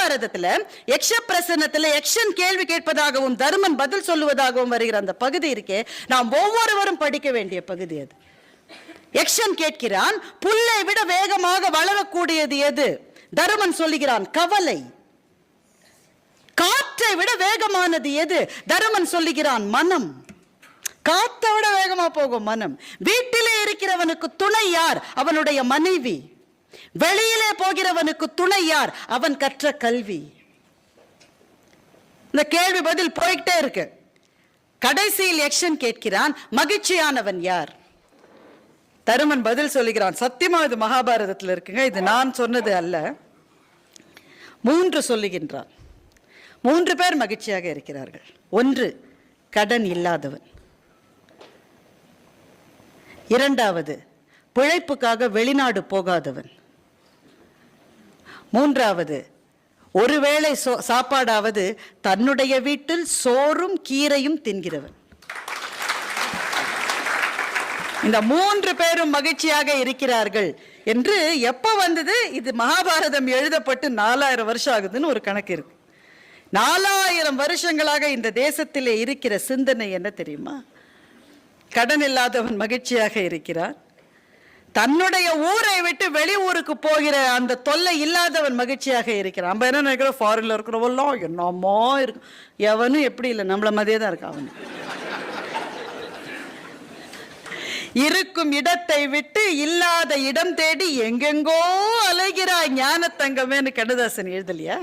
மகாபாரதத்துல யக்ஷ பிரசன்னத்துல யக்ஷன் கேள்வி கேட்பதாகவும் தருமன் பதில் சொல்லுவதாகவும் வருகிற அந்த பகுதி இருக்கே, நாம் ஒவ்வொருவரும் படிக்க வேண்டிய பகுதி அது. யக்ஷன் கேட்கிறான், புல்லை விட வேகமாக வளரக்கூடியது எது? தருமன் சொல்லுகிறான், கவலை. காற்றை விட வேகமானது எது? தருமன் சொல்லுகிறான், மனம். காற்றை விட வேகமா போகும் மனம். வீட்டிலே இருக்கிறவனுக்கு துணை யார்? அவனுடைய மனைவி. வெளியிலே போகிறவனுக்கு துணை யார்? அவன் கற்ற கல்வி. இந்த கேள்வி பதில் போயிட்டே இருக்கு. கடைசியில் யக்ஷன் கேட்கிறான், மகிழ்ச்சியானவன் யார்? தருமன் பதில் சொல்லுகிறான், சத்தியமா இது மகாபாரதத்தில் இருக்குங்க, இது நான் சொன்னது அல்ல. 3 சொல்லுகின்றான். 3 பேர் மகிழ்ச்சியாக இருக்கிறார்கள். 1, கடன் இல்லாதவன். 2வது, பிழைப்புக்காக வெளிநாடு போகாதவன். 3வது, ஒருவேளை சாப்பாடாவது தன்னுடைய வீட்டில் சோறும் கீரையும் தின்கிறவன். இந்த 3 பேரும் மகிழ்ச்சியாக இருக்கிறார்கள் என்று எப்ப வந்தது? இது மகாபாரதம் எழுதப்பட்டு 4000 வருஷம் ஆகுதுன்னு ஒரு கணக்கு இருக்கு. 4000 வருஷங்களாக இந்த தேசத்திலே இருக்கிற சிந்தனை என்ன தெரியுமா? கடன் இல்லாதவன் மகிழ்ச்சியாக இருக்கிறான். தன்னுடைய ஊரை விட்டு வெளி ஊருக்கு போகிற அந்த தொல்லை இல்லாதவன் மகிழ்ச்சியாக இருக்கிறான். நம்ம என்ன நினைக்கிறோம், ஃபாரின்ல இருக்கிறவெல்லாம் என்னமோ இருக்கும். எவனும் எப்படி இல்லை, நம்மள மாதிரியே தான் இருக்கான் அவனு. இருக்கும் இடத்தை விட்டு இல்லாத இடம் தேடி எங்கெங்கோ அலைகிறாய் ஞான தங்கமேன்னு கண்ணதாசன் எழுதலையா?